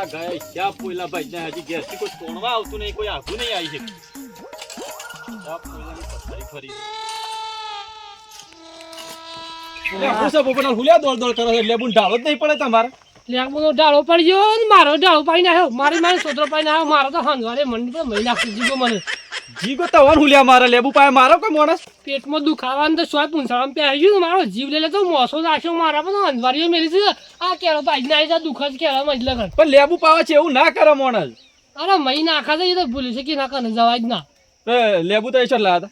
આ ગયા ક્યાં પોઈલા ભાઈ ને હજી ગેસ થી કોઈ તોડવા આવતું નહીં, કોઈ આઘું નહીં આવી છે. ક્યાં પોઈલાની પથારી ફરી ઢાળો જ નહીં પડે તમારે. લેબુનો ઢાળો પડી ગયો ને મારો ઢાળો પાડી નાખ્યો. મારે સોતરો પાડી નાખ્યો. મારો તો હંજવારે મંડી પર મહી નાખ્યું. જીગો મને જીગો તવર હુલ્યા મારે લેબુ પાય મારો કોઈ માણસ પેટમાં દુખાવાનું તો સોય પૂંછાળામાં પહેરી ગયું. મારો જીવ લે તો મોસો નાખ્યો. મારા પણ હંજવારીઓ મેલી છે. આ કેળો પાડી નાખી દુઃખ જ કેળા મજલા કર. પણ લેબુ પાવા છે એવું ના કરે માણસ. અરે મહી નાખા છે એ તો ભૂલી છે કે ના કરે જવાય જ ના. લેબુ તો એ ચટલા હતા.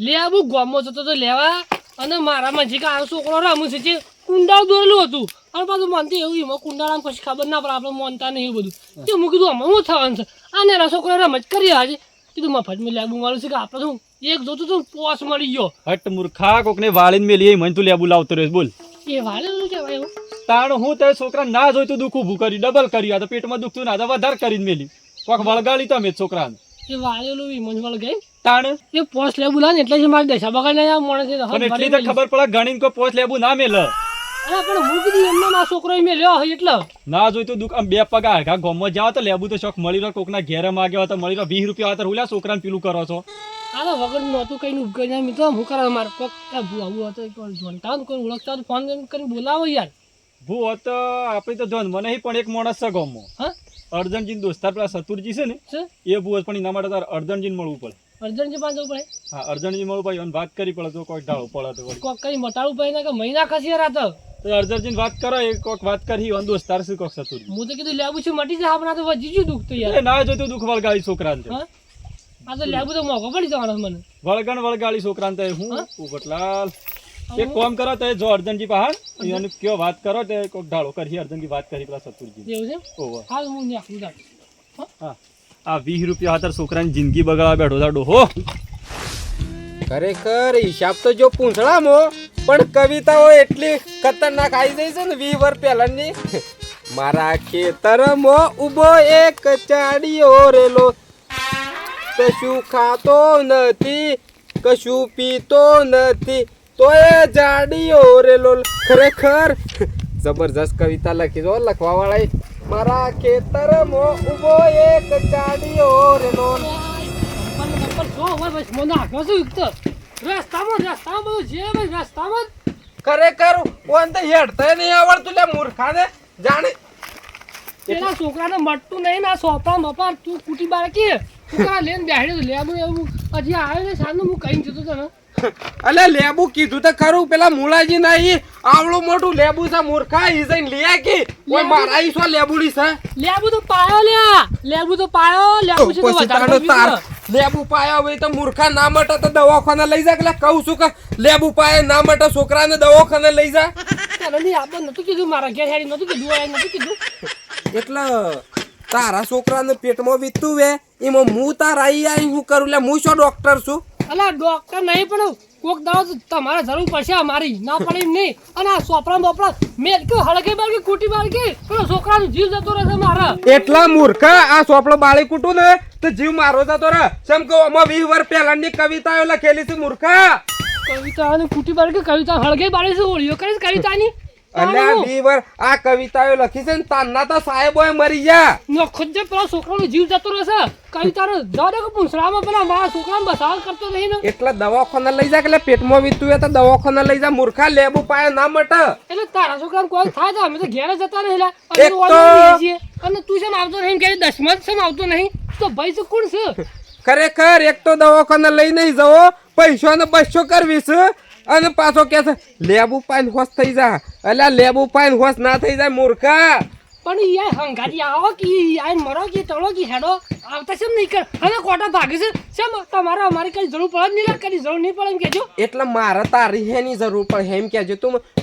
લેબુ ગોમો જતો તો લેવા અને મારા મજી કે આ છોકરો રમું છે જે કુંડાળ દોરેલું હતું. અને પાછું મનતો એવું એમાં કુંડાળામાં કશી ખબર ના પડે. આપણે માનતા નહીં એવું બધું. તે હું કીધું આમાં શું થવાનું છે. આ નેના છોકરો રમત કરી આજે કીધું મફતમાં લેબુ મળ્યું છે કે આપણે શું એક જોતું તો પોસ મળી ગયો. હટ મૂર્ખા કોકને વાળીને મેલી મને તું લેબુ લાવતો રહેશ બોલ. એ વાળેલું કહેવાય એવું. તાણ હું તે છોકરા ના જોઈતું દુઃખ ઊભું કરી ડબલ કરી. આ તો પેટમાં દુખતું ના તો વધારે કરીને મેલી કોક વળગાડી તો અમે છોકરાને એ વાળેલું વિમન વળ ગઈ તાણ એ પોસ લેબુ લાવે એટલે જ મારી દશા બગાડ નહીં માણસ પણ એટલી તો ખબર પડે ગણીને કોઈ પોચ લેબુ ના મેલે. અરે પણ હું કીધું એમનો ના છોકરો મેલ્યો હોય એટલે ના જોઈતું દુઃખ આમ બે પગા આઘા ગોમમાં જાવ તો લેબુ તો શોખ મળી રહ્યો. કોકના ઘેરે માગ્યો હતો મળી રહ્યો 20 રૂપિયા હતા. હુલ્યા છોકરાને પીલું કરો છો. આ વગર નહોતું કઈ ઉપગઈ જાય મિત્રો હું કરા મારે કોક આવું હતો જોનતા કોઈ ઓળખતા ફોન કરીને બોલાવો યાર. ભૂ હતો આપણે તો જોન મને પણ એક માણસ છે ગોમમાં. હા અર્જનજી દોસ્તાર પેલા સતુરજી છે ને એ ભૂ પણ એના માટે તારે અર્જનજીને મળવું પડે. અર્જનજી પાસે જવું પડે. હા અર્જનજી મળવું પડે અને વાત કરી પડે તો કોઈ ઢાળો પડે તો કોક કઈ મટાડવું પડે ને કે મહિના ખસી રાત તો અર્જનજીને વાત કરો એ કોક વાત કરી અને દોસ્તાર છે કોક સતુરજી. હું તો કીધું લેબુ છે મટી જાય આપણા તો વધી ગયું દુઃખ તો યાર. ના જોઈતું દુઃખ વળગાડી છોકરાને. આ તો લેબુ તો મોઘો પડી જવાનો મને. વળગાડી છોકરાને હું પોપટલાલ એક કામ કરો તો જો અર્જનજી પહાડ એને કયો વાત કરો તે કોક ઢાળો કરી. અર્જનજી વાત કરી પેલા સતુરજી. એવું છે ઓહો હાલ હું નાખું જા. હા આ 20 રૂપિયા હાતર છોકરાની જિંદગી બગાડવા બેઠો છે ડોહો. ખરેખર હિસાબ તો જો પૂંછડામાં પણ કવિતાઓ એટલી ખતરનાક આવી જાય છે ને 20 વર્ષ પહેલાની. મારા ખેતરમાં ઊભો એક ચાડીયો રેલો કશું ખાતો નથી કશું પીતો નથી તો એ જાડીયો રેલો. ખરેખર જબરજસ્ત કવિતા લખી જો લખવા વાળા. મારા ખેતરમાં ઊભો એક ચાડીયો રેલો. ખરેખર ઓન તો હેડતા નહીં આવડતું લે મૂર્ખાને જાણે. પેલા છોકરાને મટતું નહીં ના સોપા મપા તું કુટી બાળકી છોકરા લઈને બેઠી લેબુ એવું હજી આવ્યો ને સાંજનું હું કઈ જતો હતો ને. અલે લેબુ કીધું તો ખરું પેલા મુલાજી નહીં આવડું મોટું લેબુ છે મૂર્ખા ઈ જઈને લ્યા કે ઓય મારા ઈ સો લેબુડી છે. લેબુ તો પાયો લ્યા લેબુ તો પાયો લેબુ છે તો વધારે તાર લેબુ પાયો હોય તો મૂર્ખા ના મટે તો દવાખાને લઈ જા. એટલે કહું છું કે લેબુ પાય ના મટે છોકરાને દવાખાને લઈ જા. તને આપણે નતું કીધું મારા ઘેર હેડી નતું કીધું નતું કીધું. એટલે તારા છોકરાને પેટમાં વીતું વે એમાં હું તારા આઈ હું કરું લે હું શું ડોક્ટર છું. અલા ડોક્ટર નહીં પણ કોક દાડો તમારે જરૂર પડશે અમારી ના પડે એમ નહીં. અને આ સોપડા બોપડા મેં કે હળગે બાળકી કુટી બાળકી પેલો છોકરાનો જીવ જતો રહેશે મારા. એટલા મૂર્ખા આ સોપડો બાળી કૂટું ને તો જીવ મારો જતો રહે. જેમ કે આમાં 20 વર્ષ પહેલાની કવિતાઓ લખેલી છે મૂર્ખા. કવિતા અને કુટી બાળકી કવિતા હળગે બાળી છે ઓળીઓ કરીશ કવિતાની. અને આ 20 વર્ષ આ કવિતાઓ લખી છે ને તાના તો સાહેબોએ મરી ગયા. નો ખુદ જે પેલો છોકરાનો જીવ જતો રહેશે કવિતાનો જાડે કે પૂંછડામાં પેલા મારા છોકરાને બસાવ કરતો નહીં ને. એટલે દવાખાને લઈ જા એટલે પેટમાં વીતું હોય તો દવાખાને લઈ જા મૂર્ખા. લેબુ પાય ના મટે. એટલે તારા છોકરાને કોઈ થાય તો અમે તો ઘેર જતા નહીં અને તું છે આવતો નહીં કે 10માં છે આવતો નહીં તો ભાઈ તો કોણ છે. ખરેખર એક તો દવાખાને લઈ નહીં જવો પૈસો ને બસો કરવી છે અને પાછો કે છે લેબુ પાઈન હોશ થઈ જા. એટલે લેબુ પાઈન હોશ ના થઈ જાય મૂર્ખા. પણ યાર હંગાતી આવો કે યાર મરો કે તળો કે હેડો આવતા છે નહીં કર હવે કોટા ભાગે છે શેમ તમારે અમારી કઈ જરૂર પડે નહીં કઈ જરૂર નહીં પડે એમ કહેજો. એટલે મારે તારી હેની જરૂર પડે એમ કહેજો.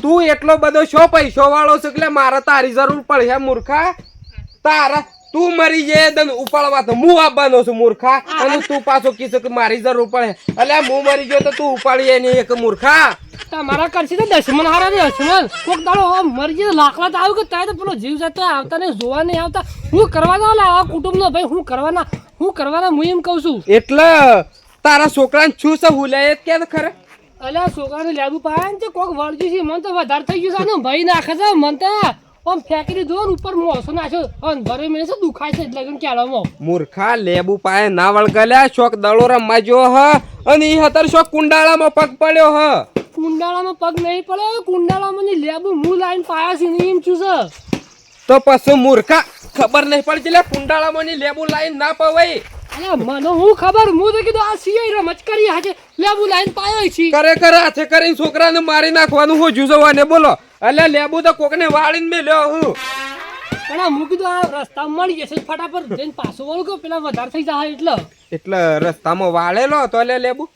તું એટલો બધો શો પૈસો વાળો છે એટલે મારે તારી જરૂર પડે હે મૂર્ખા. તારા તું મરી જાય દન ઉપાડવા તો હું આવવાનો છું મૂર્ખા. અને તું પાછો કીધું કે મારી જરૂર પડે એટલે હું મરી ગયો તો તું ઉપાડી એની એક મૂર્ખા. તમારા કરશે તો દશમન હારા ને દશમન કોક દાડો મરી જાય લાકડા તો આવ્યું કે તાય તો પેલો જીવ જતો આવતા ને જોવા નહીં આવતા. હું કરવાના આ કુટુંબનો ભાઈ હું કરવાના હું એમ કહું છું. એટલે તારા છોકરાને શું છે હુલાય કે ખરે. અલ્યા છોકરાને લેબુ પાયા ને કોક વળજી છે મને તો વધારે થઈ ગયું છે ભાઈ નાખે છે મને તો આમ ફેંકી દીધો ને ઉપર મોસો નાખ્યો અને ભરે મને છે દુખાય છે એટલે કે કેળામાં મૂર્ખા લેબુ પાયે ના વળગલ્યા શોક દડો રમવા જો હ અને ઈ હતર શોક કુંડાળામાં પગ પડ્યો હ કુંડાળામાં પગ નહીં પડે કુંડાળામાં ની લેબુ હું લાઈન પાયા છે ને એમ છું સર તો પછી મૂર્ખા ખબર નહીં પડતી લે કુંડાળામાં ની લેબુ લાઈન ના પવાય અરે મને હું ખબર હું તો કીધું આ સિયાઈ રમત કરી હાજે લેબુ લાઈન પાયો છે ખરેખર હાથે કરીને છોકરાને મારી નાખવાનું હોજ્યું જવાને બોલો એટલે લેબુ તો કોકને વાળીને મેલ્યો હું પણ આ હું કીધું આ રસ્તા મળી જશે ફટાફટ જઈને પાછો વળું કે પેલા વધારે થઈ જાય એટલે રસ્તામાં વાળેલો હતો લે લેબુ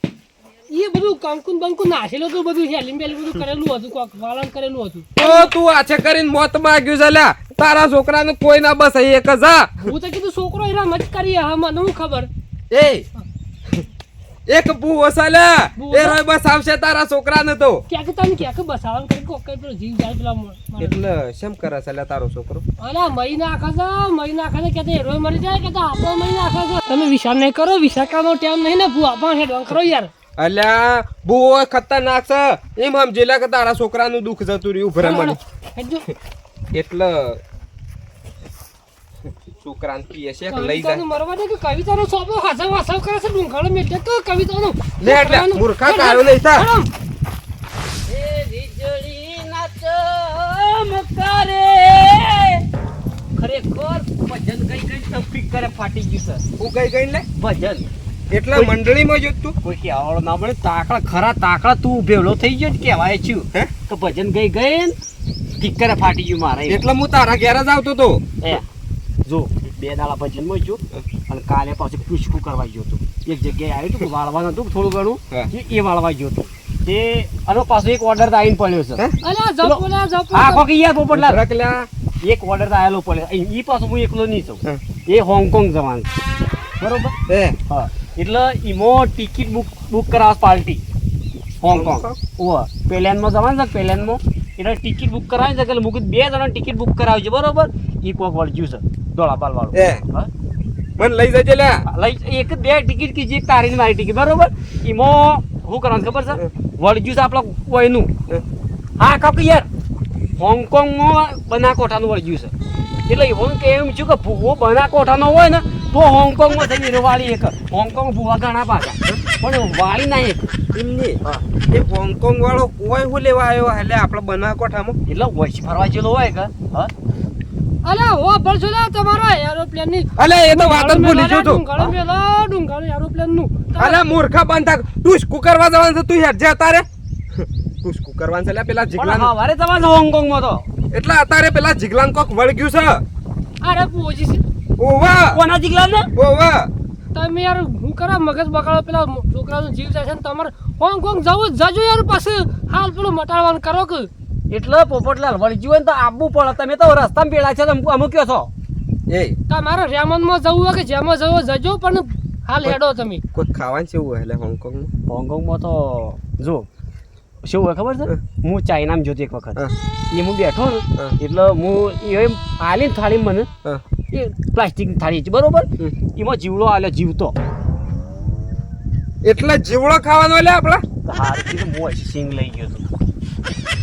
એ બધું કંકુન બંકુન નાખેલું હતું બધું હેલિંગ બેલિંગ બધું કરેલું હતું કોક વાળન કરેલું હતું તો તું આછે કરીને મોત માંગ્યું છે લ્યા તારા છોકરાને કોઈ ના બસ એક જ હા હું તો કીધું છોકરો એ રમત કરી હા મને હું ખબર એ એક બુઓ સાલ્યા એ રોય બસ આવશે તારા છોકરાને તો ક્યાંક તમે ક્યાંક બસાવન કરી કોક પેલો જીવ જાય પેલા એટલે શેમ કરે સાલ્યા તારો છોકરો અલા મહી નાખે છે કે તે રોય મરી જાય કે તો આપણો મહી નાખે છે તમે વિચાર નહીં કરો વિચાર કરવાનો ટાઈમ નહીં ને ભૂ આપણ હેડવાન કરો યાર અલ્યા બુઓ ખતરનાક છે એમ સમજી લે કે તારા છોકરાનું દુઃખ જતું રહ્યું ભરે મને હેડજો એટલે છોકરાને પીએ છે કે લઈ જાય મરવા દે કે કવિતાનો સોપો હાસા વાસા કરે છે ડુંગાળો મેટે તો કવિતાનો લે એટલે મૂર્ખા કાયો નહીં થા એ વીજળી ના ચમકારે ખરેખર ભજન ગઈ તફીક કરે ફાટી ગયું છે હું કઈ લે ભજન એટલે મંડળીમાં જો તું કોઈ કહેવાળો ના પડે તાકડા ખરા તાકડા તું ભેળો થઈ ગયો ને કહેવાય છું હે તો ભજન ગઈ ને ટીકરે ફાટી ગયું મારે એટલે હું તારા ઘેર જ આવતો તો એ જો બે દાડા ભજનમાં ગયો અને કાલે પાછું પૂછકું કરવા ગયો હતો એક જગ્યાએ આવ્યું હતું વાળવાનું હતું થોડું ઘણું એ વાળવા ગયો હતો તે અને પાછો એક ઓર્ડર આવીને પડ્યો છે હા કોકી યાર પોપટલા રકલ્યા એક ઓર્ડર આવેલો પડે એ પાછો હું એકલો નહીં છું એ હોંગકોંગ જવાનું બરોબર હે હા એટલે એમાં ટિકિટ બુક કરાવવા પાર્ટી હોંગકોંગ ઓ પ્લેનમાં જવાનું છે પ્લેનમાં એટલે ટિકિટ બુક કરાવી છે એટલે મૂકી 2 જણા ટિકિટ બુક કરાવી છે બરોબર એ કોક વળગ્યું છે દોડાપાલ વાળું મને લઈ જજે લે લઈ એક 2 ટિકિટ કીધી એક તારી મારી ટિકિટ બરોબર એમાં શું કરવાનું ખબર છે વળગ્યું છે આપણા કોઈનું હા કાક યાર હોંગકોંગમાં બનાકોઠાનું વળગ્યું છે એટલે એવું કે એમ છું કે ભૂવો બનાકોઠાનો હોય ને તો હોંગકોંગમાં થઈને વાળી એક હોંગકોંગ ભૂવા ઘણા પાછા પણ વાળી ના એક એમની એ હોંગકોંગ વાળો કોઈ હું લેવા આવ્યો એટલે આપણે બનાકોઠામાં એટલે વોઇસ ફરવા જેલો હોય કે હા અલે હો પડછો લે તમારો એરોપ્લેન ની અલે એ તો વાત જ ભૂલી ગયો તો ડુંગાળો એરોપ્લેન નું અલે મૂર્ખા બંધા તું સ્કૂ કરવા જવાનું છે તું હેડ જા તારે તું સ્કૂ કરવાનું છે લે પેલા જીગલાન હા વારે જવાનું હોંગકોંગ માં તો એટલે અત્યારે પેલા જીગલાન કોક વળગ્યું છે અરે પૂછી છે ઓવા કોના જીગલાન ને ઓવા તમે યાર હું કરા મગજ બગાડો પેલા છોકરાનો જીવ જાય છે ને તમારે હોંગકોંગ જવું જજો યાર પાસે હાલ પેલું મટાડવાનું કરો કે એટલે પોપટલાલ વળગ્યું હોય ને તો આવવું પડે તમે તો રસ્તામાં પેલા છે અમુક કયો છો એ તમારે રેમનમાં જવું હોય કે જેમાં જવું જજો પણ હાલ હેડો તમે કોઈ ખાવાનું છે એવું એટલે હોંગકોંગમાં હોંગકોંગમાં તો જો શું હોય ખબર છે હું ચાઇનામાં જોતી એક વખત એ હું બેઠો ને એટલે હું એ આલી થાળી મને એ પ્લાસ્ટિકની થાળી છે બરોબર એમાં જીવડો આલ્યો જીવતો એટલે જીવડો ખાવાનો એટલે આપડા હાર કીધું હું સિંગ લઈ ગયો હતો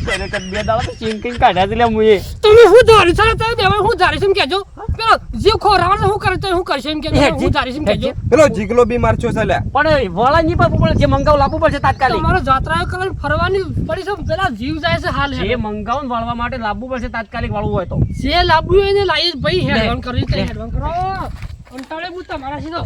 ખરેખર 2 દાડા તો સિંગ કઈ કાઢ્યા છે લે મુએ તમે હું ધારી છે તમે દેવા હું ધારી છે એમ કહેજો પેલો જીવ ખોરાવા હું કરે તો હું કરશે એમ કે હું ધારી છે એમ કહેજો પેલો જીગલો બીમાર છો છે લે પણ વળાની પર પણ જે મંગાવ લાવવું પડશે તાત્કાલિક તમારો જાત્રાઓ કરીને ફરવાની પડી છે પેલા જીવ જાય છે હાલ જે મંગાવ વાળવા માટે લાવવું પડશે તાત્કાલિક વાળવું હોય તો જે લાવવું હોય ને લાવી ભાઈ હેડવાન કરી હેડવાન કરો અંટાળે બુ તમારા સીધો